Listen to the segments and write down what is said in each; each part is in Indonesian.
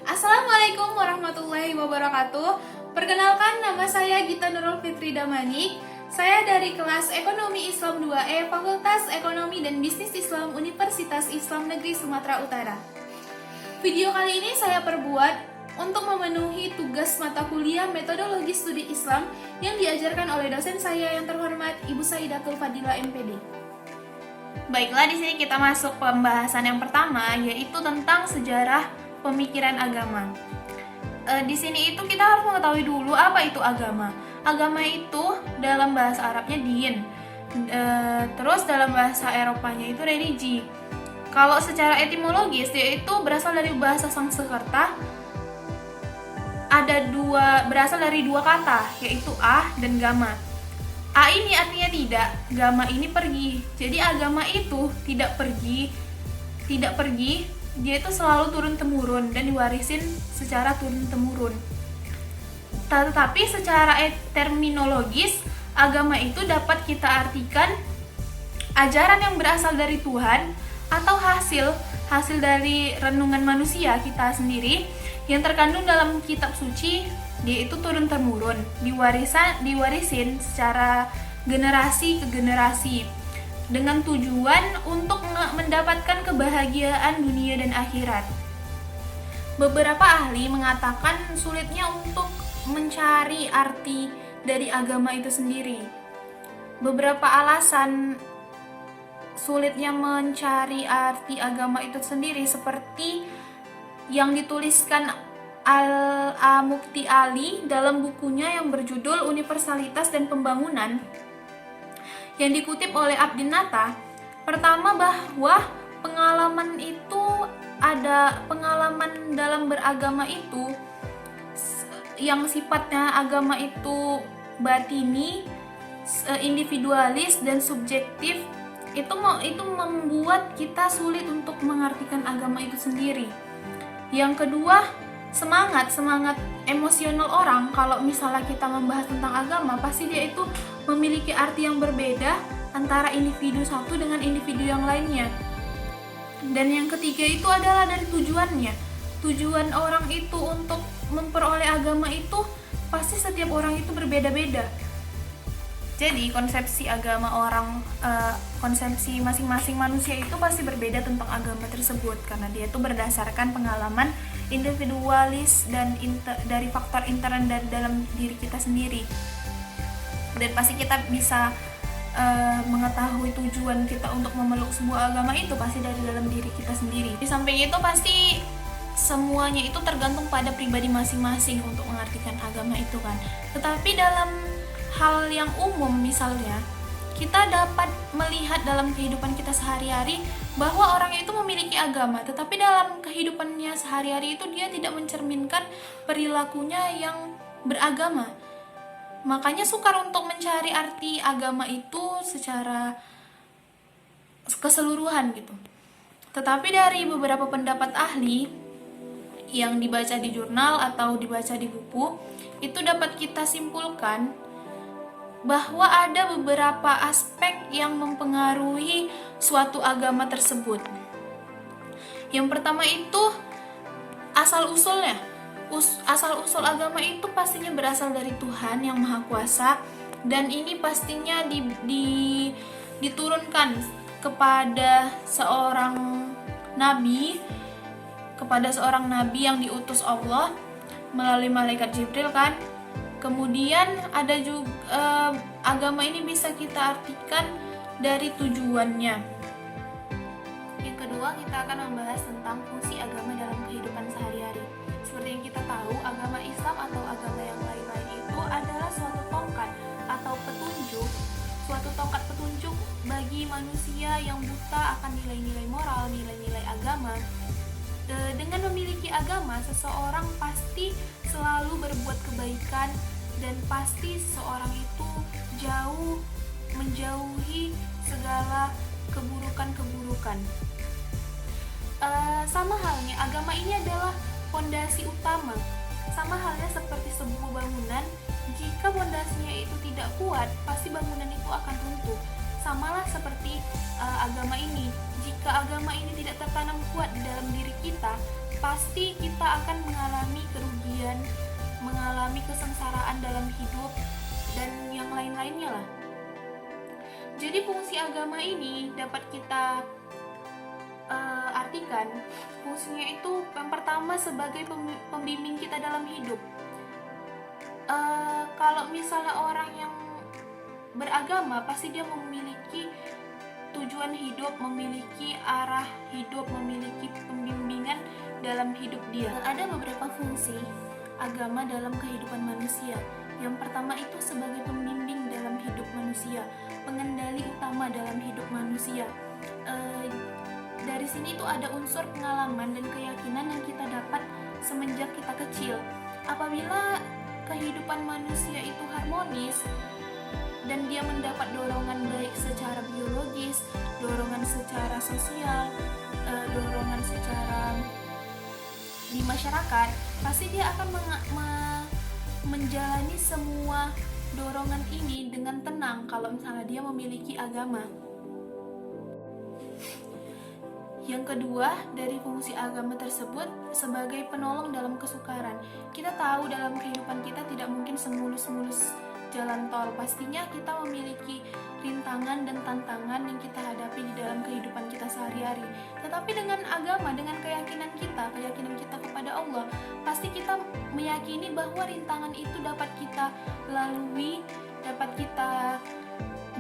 Assalamualaikum warahmatullahi wabarakatuh. Perkenalkan, nama saya Gita Nurul Fitri Damanik. Saya dari kelas Ekonomi Islam 2E, Fakultas Ekonomi dan Bisnis Islam Universitas Islam Negeri Sumatera Utara. Video kali ini saya perbuat untuk memenuhi tugas mata kuliah Metodologi Studi Islam yang diajarkan oleh dosen saya yang terhormat Ibu Saidatul Fadila MPD. Baiklah, di sini kita masuk pembahasan yang pertama, yaitu tentang sejarah pemikiran agama. Di sini itu kita harus mengetahui dulu apa itu agama. Agama itu dalam bahasa Arabnya din, terus dalam bahasa Eropanya itu religi. Kalau secara etimologis yaitu berasal dari bahasa Sanskerta, berasal dari dua kata, yaitu dan gama. A ini artinya tidak, gama ini pergi. Jadi agama itu tidak pergi, dia itu selalu turun-temurun dan diwarisin secara turun-temurun. Tetapi secara terminologis, agama itu dapat kita artikan ajaran yang berasal dari Tuhan atau hasil dari renungan manusia kita sendiri yang terkandung dalam kitab suci. Dia itu turun-temurun, diwarisin secara generasi ke generasi, dengan tujuan untuk mendapatkan kebahagiaan dunia dan akhirat. Beberapa ahli mengatakan sulitnya untuk mencari arti dari agama itu sendiri. Beberapa alasan sulitnya mencari arti agama itu sendiri seperti yang dituliskan Al-Mukti Ali dalam bukunya yang berjudul Universalitas dan Pembangunan, yang dikutip oleh Abdin Nata. Pertama, bahwa pengalaman dalam beragama itu yang sifatnya agama itu batini, individualis dan subjektif, itu membuat kita sulit untuk mengartikan agama itu sendiri. Yang kedua, semangat emosional orang. Kalau misalnya kita membahas tentang agama, pasti dia itu memiliki arti yang berbeda antara individu satu dengan individu yang lainnya. Dan yang ketiga itu adalah dari tujuannya. Tujuan orang itu untuk memperoleh agama itu pasti setiap orang itu berbeda-beda. Jadi konsepsi konsepsi masing-masing manusia itu pasti berbeda tentang agama tersebut, karena dia itu berdasarkan pengalaman individualis dan dari faktor intern dari dalam diri kita sendiri. Dan pasti kita bisa mengetahui tujuan kita untuk memeluk sebuah agama itu pasti dari dalam diri kita sendiri. Di samping itu pasti semuanya itu tergantung pada pribadi masing-masing untuk mengartikan agama itu kan. Tetapi dalam hal yang umum, misalnya kita dapat melihat dalam kehidupan kita sehari-hari bahwa orang itu memiliki agama, tetapi dalam kehidupannya sehari-hari itu dia tidak mencerminkan perilakunya yang beragama. Makanya sukar untuk mencari arti agama itu secara keseluruhan gitu. Tetapi dari beberapa pendapat ahli yang dibaca di jurnal atau dibaca di buku, itu dapat kita simpulkan bahwa ada beberapa aspek yang mempengaruhi suatu agama tersebut. Yang pertama itu asal-usulnya. Asal-usul agama itu pastinya berasal dari Tuhan yang Maha Kuasa, dan ini pastinya diturunkan kepada seorang nabi yang diutus Allah melalui malaikat Jibril kan. Kemudian ada juga agama ini bisa kita artikan dari tujuannya. Yang kedua, kita akan membahas tentang fungsi agama dalam kehidupan sehari-hari. Seperti yang kita tahu, agama Islam atau agama yang lain-lain itu adalah suatu tongkat petunjuk bagi manusia yang buta akan nilai-nilai moral, nilai-nilai agama. Dengan memiliki agama, seseorang pasti selalu berbuat kebaikan dan pasti seseorang itu menjauhi segala keburukan-keburukan. Sama halnya, agama ini adalah fondasi utama. Sama halnya seperti sebuah bangunan, jika fondasinya itu tidak kuat, pasti bangunan itu akan runtuh. Samalah seperti agama ini, jika jika agama ini tidak tertanam kuat di dalam diri kita, pasti kita akan mengalami kerugian, mengalami kesengsaraan dalam hidup, dan yang lain-lainnya lah. Jadi fungsi agama ini dapat kita artikan, fungsinya itu yang pertama sebagai pembimbing kita dalam hidup. Kalau misalnya orang yang beragama, pasti dia memiliki tujuan hidup, memiliki arah hidup, memiliki pembimbingan dalam hidup dia. Ada beberapa fungsi agama dalam kehidupan manusia. Yang pertama itu sebagai pembimbing dalam hidup manusia, pengendali utama dalam hidup manusia. Dari sini itu ada unsur pengalaman dan keyakinan yang kita dapat semenjak kita kecil. Apabila kehidupan manusia itu harmonis dan dia mendapat dorongan baik secara biologis, dorongan secara sosial, dorongan secara di masyarakat, pasti dia akan menjalani semua dorongan ini dengan tenang kalau misalnya dia memiliki agama. Yang kedua, dari fungsi agama tersebut sebagai penolong dalam kesukaran. Kita tahu dalam kehidupan kita tidak mungkin semulus-mulus jalan tol. Pastinya kita memiliki rintangan dan tantangan yang kita hadapi di dalam kehidupan kita sehari-hari. Tetapi dengan agama, dengan keyakinan kita kepada Allah, pasti kita meyakini bahwa rintangan itu dapat kita lalui, dapat kita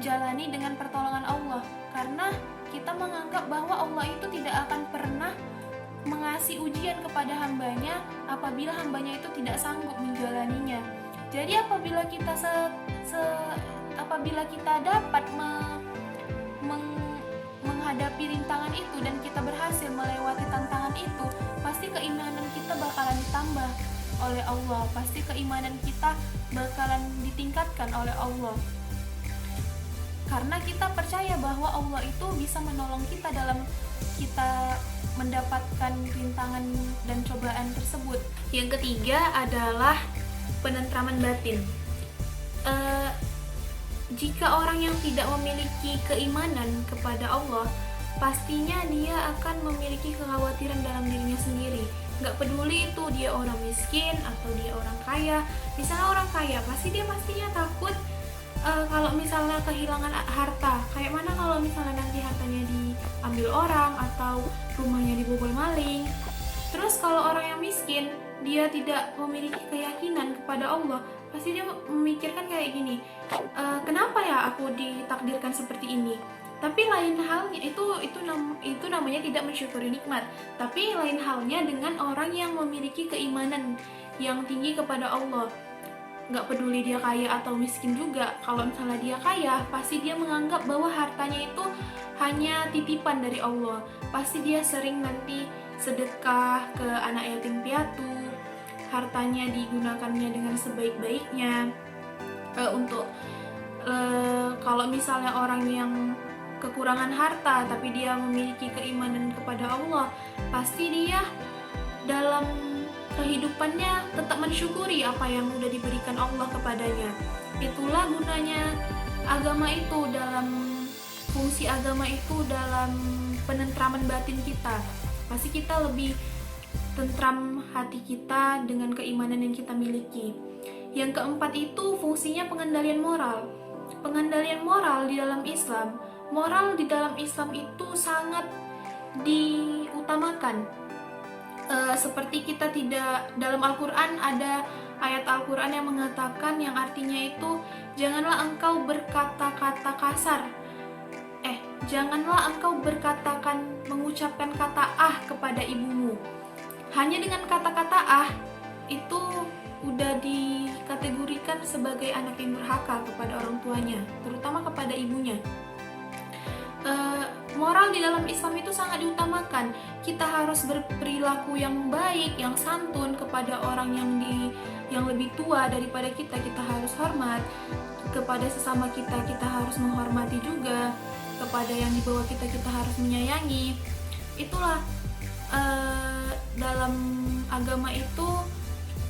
jalani dengan pertolongan Allah. Karena kita menganggap bahwa Allah itu tidak akan pernah mengasih ujian kepada hambanya apabila hambanya itu tidak sanggup menjalaninya. Jadi apabila kita dapat menghadapi rintangan itu dan kita berhasil melewati tantangan itu, pasti keimanan kita bakalan ditambah oleh Allah, pasti keimanan kita bakalan ditingkatkan oleh Allah. Karena kita percaya bahwa Allah itu bisa menolong kita dalam kita mendapatkan rintangan dan cobaan tersebut. Yang ketiga adalah penentraman batin. Jika orang yang tidak memiliki keimanan kepada Allah, pastinya dia akan memiliki kekhawatiran dalam dirinya sendiri. Gak peduli itu dia orang miskin atau dia orang kaya. Misalnya orang kaya, pastinya takut kalau misalnya kehilangan harta. Kayak mana kalau misalnya nanti hartanya diambil orang atau rumahnya dibobol maling. Terus kalau orang yang miskin, dia tidak memiliki keyakinan kepada Allah, pasti dia memikirkan kayak gini, kenapa ya aku ditakdirkan seperti ini? Tapi lain halnya itu namanya tidak mensyukuri nikmat. Tapi lain halnya dengan orang yang memiliki keimanan yang tinggi kepada Allah. Gak peduli dia kaya atau miskin juga. Kalau misalnya dia kaya, pasti dia menganggap bahwa hartanya itu hanya titipan dari Allah. Pasti dia sering nanti sedekah ke anak yatim piatu, hartanya digunakannya dengan sebaik-baiknya. Kalau misalnya orang yang kekurangan harta tapi dia memiliki keimanan kepada Allah, pasti dia dalam kehidupannya tetap mensyukuri apa yang sudah diberikan Allah kepadanya. Itulah gunanya agama itu, dalam fungsi agama itu dalam penentraman batin kita. Pasti kita lebih tentram hati kita dengan keimanan yang kita miliki. Yang keempat itu fungsinya pengendalian moral. Pengendalian moral di dalam Islam. Moral di dalam Islam itu sangat diutamakan. Seperti kita tidak, dalam Al-Quran ada ayat Al-Quran yang mengatakan, yang artinya itu janganlah engkau berkata-kata kasar, janganlah engkau mengucapkan kata kepada ibumu. Hanya dengan kata-kata itu udah dikategorikan sebagai anak yang durhaka kepada orang tuanya, terutama kepada ibunya. Moral di dalam Islam itu sangat diutamakan. Kita harus berperilaku yang baik, yang santun kepada orang yang lebih tua daripada kita. Kita harus hormat kepada sesama kita. Kita harus menghormati juga kepada yang di bawah kita. Kita harus menyayangi. Itulah dalam agama itu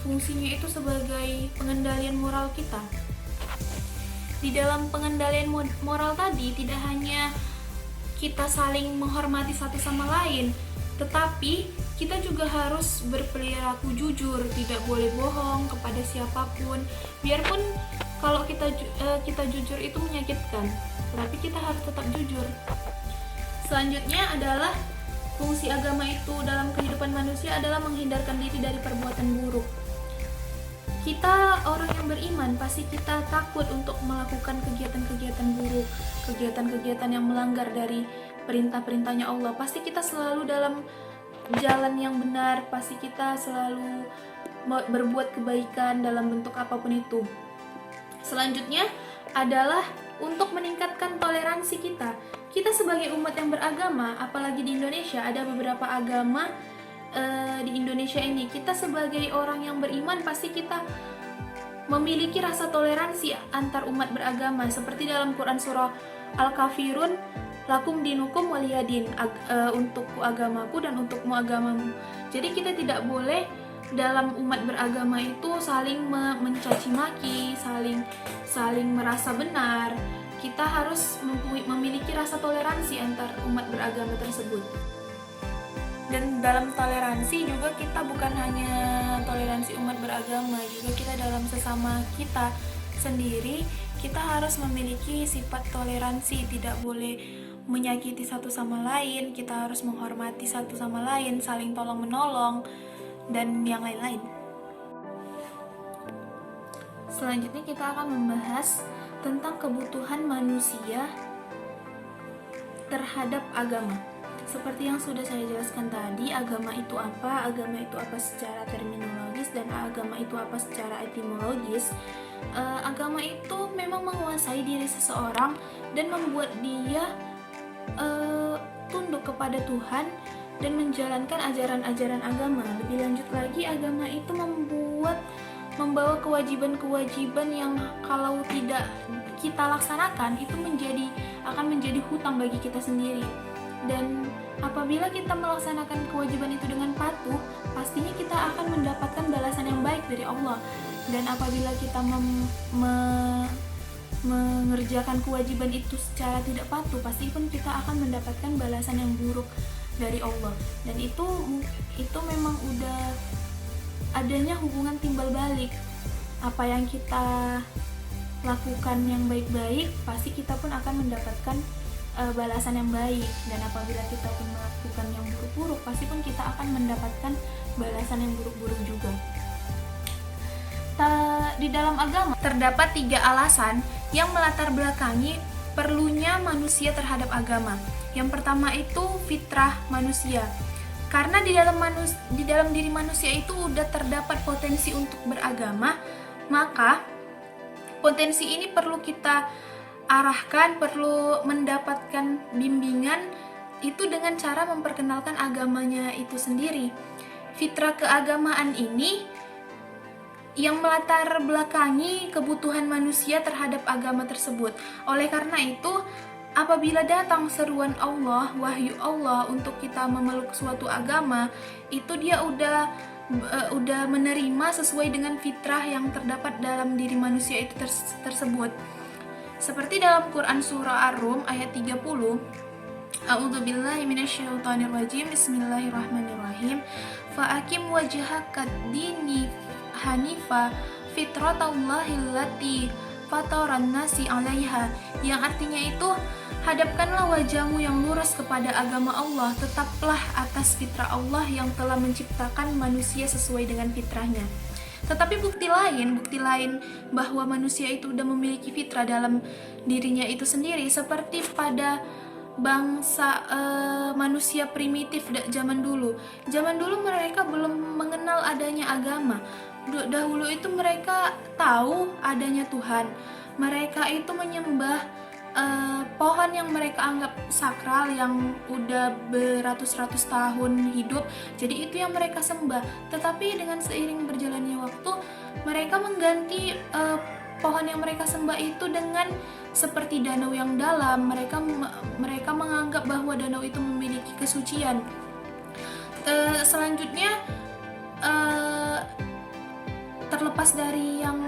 fungsinya itu sebagai pengendalian moral kita. Di dalam pengendalian moral tadi tidak hanya kita saling menghormati satu sama lain, tetapi kita juga harus berperilaku jujur, tidak boleh bohong kepada siapapun. Biarpun kalau kita jujur itu menyakitkan, tapi kita harus tetap jujur. Selanjutnya adalah fungsi agama itu dalam kehidupan manusia adalah menghindarkan diri dari perbuatan buruk. Kita orang yang beriman pasti kita takut untuk melakukan kegiatan-kegiatan buruk, kegiatan-kegiatan yang melanggar dari perintah-perintahnya Allah. Pasti kita selalu dalam jalan yang benar, pasti kita selalu berbuat kebaikan dalam bentuk apapun itu. Selanjutnya adalah untuk meningkatkan toleransi kita. Kita sebagai umat yang beragama, apalagi di Indonesia ada beberapa agama di Indonesia ini, kita sebagai orang yang beriman pasti kita memiliki rasa toleransi antar umat beragama, seperti dalam Quran surah Al-Kafirun, lakum dinukum waliyadin, untukku agamaku dan untukmu agamamu. Jadi kita tidak boleh dalam umat beragama itu saling mencaci maki, saling merasa benar. Kita harus memiliki rasa toleransi antar umat beragama tersebut. Dan dalam toleransi juga kita bukan hanya toleransi umat beragama, juga kita dalam sesama kita sendiri, kita harus memiliki sifat toleransi, tidak boleh menyakiti satu sama lain, kita harus menghormati satu sama lain, saling tolong menolong, dan yang lain-lain. Selanjutnya kita akan membahas tentang kebutuhan manusia terhadap agama. Seperti yang sudah saya jelaskan tadi, agama itu apa secara terminologis, dan agama itu apa secara etimologis. Agama itu memang menguasai diri seseorang dan membuat dia tunduk kepada Tuhan dan menjalankan ajaran-ajaran agama. Lebih lanjut lagi, agama itu membawa kewajiban-kewajiban yang kalau tidak kita laksanakan itu akan menjadi hutang bagi kita sendiri. Dan apabila kita melaksanakan kewajiban itu dengan patuh, pastinya kita akan mendapatkan balasan yang baik dari Allah. Dan apabila kita mengerjakan kewajiban itu secara tidak patuh, pasti pun kita akan mendapatkan balasan yang buruk dari Allah. Dan itu memang udah adanya hubungan timbal balik. Apa yang kita lakukan yang baik-baik, pasti kita pun akan mendapatkan balasan yang baik. Dan apabila kita pun melakukan yang buruk-buruk, pasti pun kita akan mendapatkan balasan yang buruk-buruk juga. Di dalam agama terdapat 3 alasan yang melatar belakangi perlunya manusia terhadap agama. Yang pertama itu fitrah manusia. Karena di dalam diri manusia itu udah terdapat potensi untuk beragama, maka potensi ini perlu kita arahkan, perlu mendapatkan bimbingan itu dengan cara memperkenalkan agamanya itu sendiri. Fitrah keagamaan ini yang melatar belakangi kebutuhan manusia terhadap agama tersebut. Oleh karena itu, apabila datang seruan Allah, wahyu Allah untuk kita memeluk suatu agama, itu dia udah menerima sesuai dengan fitrah yang terdapat dalam diri manusia itu tersebut. Seperti dalam Quran surah Ar-Rum ayat 30, A'udzubillahi minasyaitonirrajim, Bismillahirrahmanirrahim. Fa'akim wajhaka dini hanifa fitratallahi allati fataran nasi 'alaiha, yang artinya itu hadapkanlah wajahmu yang lurus kepada agama Allah, tetaplah atas fitrah Allah yang telah menciptakan manusia sesuai dengan fitrahnya. Tetapi bukti lain bahwa manusia itu sudah memiliki fitrah dalam dirinya itu sendiri, seperti pada bangsa manusia primitif zaman dulu. Zaman dulu mereka belum mengenal adanya agama. Dahulu itu mereka tahu adanya Tuhan. Mereka itu menyembah pohon yang mereka anggap sakral yang udah beratus-ratus tahun hidup. Jadi itu yang mereka sembah. Tetapi dengan seiring berjalannya waktu, mereka mengganti pohon yang mereka sembah itu dengan seperti danau yang dalam. Mereka menganggap bahwa danau itu memiliki kesucian. Selanjutnya terlepas dari yang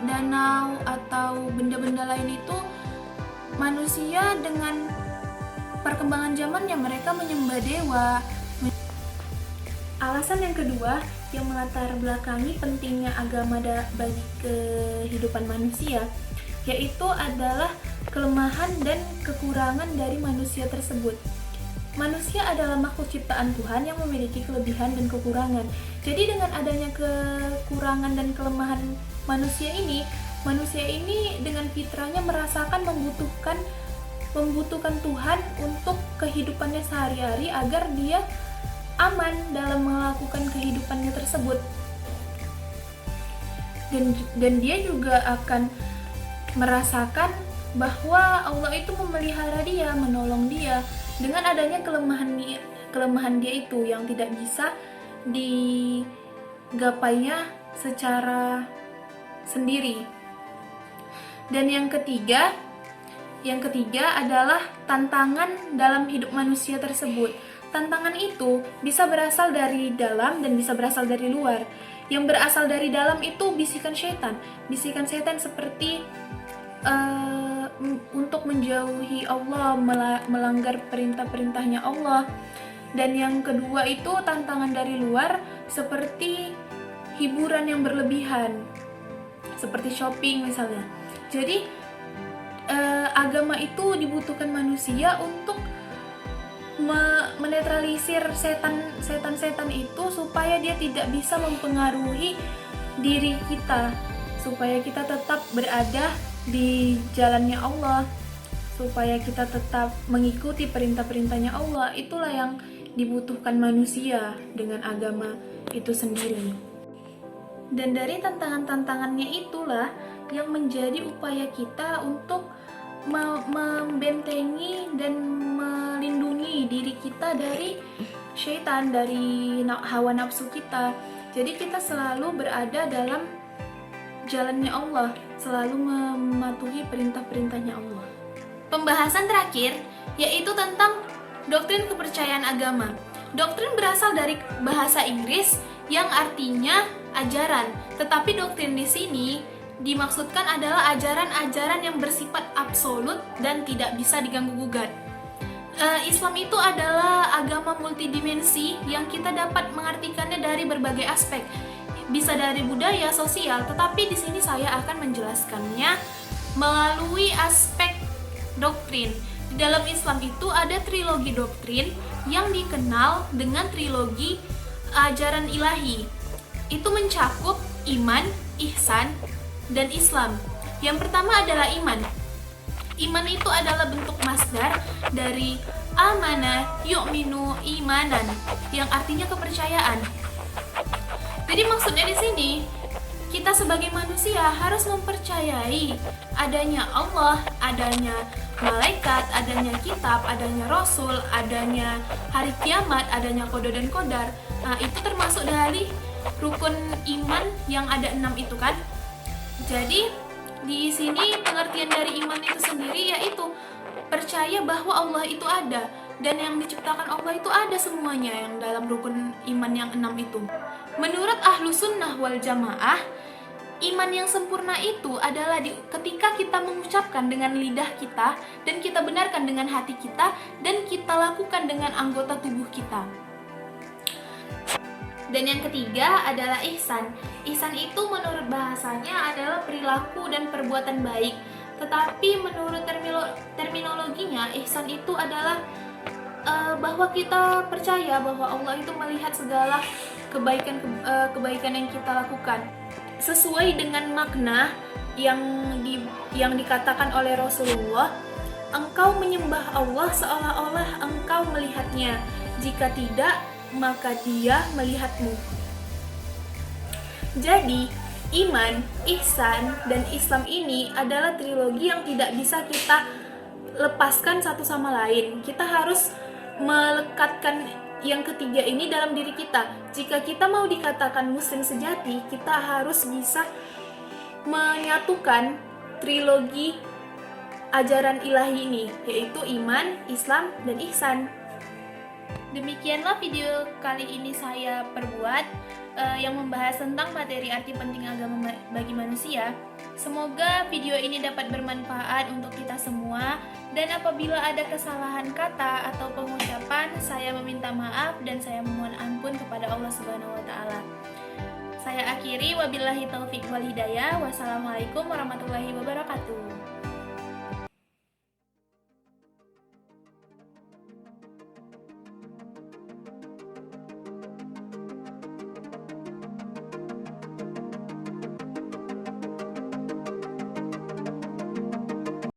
danau atau benda-benda lain itu, manusia dengan perkembangan zamannya mereka menyembah dewa. Alasan yang kedua yang melatar belakangi pentingnya agama bagi kehidupan manusia, yaitu adalah kelemahan dan kekurangan dari manusia tersebut. Manusia adalah makhluk ciptaan Tuhan yang memiliki kelebihan dan kekurangan. Jadi dengan adanya kekurangan dan kelemahan manusia ini dengan fitrahnya merasakan membutuhkan Tuhan untuk kehidupannya sehari-hari agar dia aman dalam melakukan kehidupannya tersebut. Dan dia juga akan merasakan bahwa Allah itu memelihara dia, menolong dia dengan adanya kelemahan dia itu yang tidak bisa digapainya secara sendiri. Dan yang ketiga adalah tantangan dalam hidup manusia tersebut. Tantangan itu bisa berasal dari dalam dan bisa berasal dari luar. Yang berasal dari dalam itu bisikan setan seperti untuk menjauhi Allah, melanggar perintah-perintahnya Allah. Dan yang kedua itu tantangan dari luar seperti hiburan yang berlebihan, seperti shopping misalnya. Jadi agama itu dibutuhkan manusia untuk menetralisir setan-setan itu supaya dia tidak bisa mempengaruhi diri kita, supaya kita tetap berada di jalannya Allah, supaya kita tetap mengikuti perintah-perintahnya Allah. Itulah yang dibutuhkan manusia dengan agama itu sendiri. Dan dari tantangan-tantangannya itulah yang menjadi upaya kita untuk membentengi dan melindungi diri kita dari syaitan, dari hawa nafsu kita. Jadi kita selalu berada dalam jalannya Allah, selalu mematuhi perintah-perintahnya Allah. Pembahasan terakhir yaitu tentang doktrin kepercayaan agama. Doktrin berasal dari bahasa Inggris yang artinya ajaran, tetapi doktrin di sini dimaksudkan adalah ajaran-ajaran yang bersifat absolut dan tidak bisa diganggu-gugat. Islam itu adalah agama multidimensi yang kita dapat mengartikannya dari berbagai aspek, bisa dari budaya, sosial, tetapi di sini saya akan menjelaskannya melalui aspek doktrin. Di dalam Islam itu ada trilogi doktrin yang dikenal dengan trilogi ajaran ilahi. Itu mencakup iman, ihsan, dan Islam. Yang pertama adalah iman. Iman itu adalah bentuk masdar dari amana yu'minu imanan, yang artinya kepercayaan. Jadi maksudnya di sini kita sebagai manusia harus mempercayai adanya Allah, adanya malaikat, adanya kitab, adanya rasul, adanya hari kiamat, adanya qada dan qadar. Nah, itu termasuk dari rukun iman yang ada 6 itu kan. Jadi di sini pengertian dari iman itu sendiri yaitu percaya bahwa Allah itu ada dan yang diciptakan Allah itu ada semuanya yang dalam rukun iman yang 6 itu. Menurut ahlu sunnah wal jamaah, iman yang sempurna itu adalah ketika kita mengucapkan dengan lidah kita dan kita benarkan dengan hati kita dan kita lakukan dengan anggota tubuh kita. Dan yang ketiga adalah ihsan. Ihsan itu menurut bahasanya adalah perilaku dan perbuatan baik. Tetapi menurut terminologinya, ihsan itu adalah bahwa kita percaya bahwa Allah itu melihat segala kebaikan yang kita lakukan. Sesuai dengan makna yang dikatakan oleh Rasulullah, engkau menyembah Allah seolah-olah engkau melihatnya. Jika tidak, maka dia melihatmu. Jadi, iman, ihsan, dan Islam ini adalah trilogi yang tidak bisa kita lepaskan satu sama lain. Kita harus melekatkan yang ketiga ini dalam diri kita. Jika kita mau dikatakan muslim sejati, kita harus bisa menyatukan trilogi ajaran ilahi ini, yaitu iman, Islam, dan ihsan. Demikianlah video kali ini saya perbuat yang membahas tentang materi arti penting agama bagi manusia. Semoga video ini dapat bermanfaat untuk kita semua, dan apabila ada kesalahan kata atau pengucapan, saya meminta maaf dan saya memohon ampun kepada Allah Subhanahu wa taala. Saya akhiri, wabillahi taufik wal hidayah. Wassalamualaikum warahmatullahi wabarakatuh.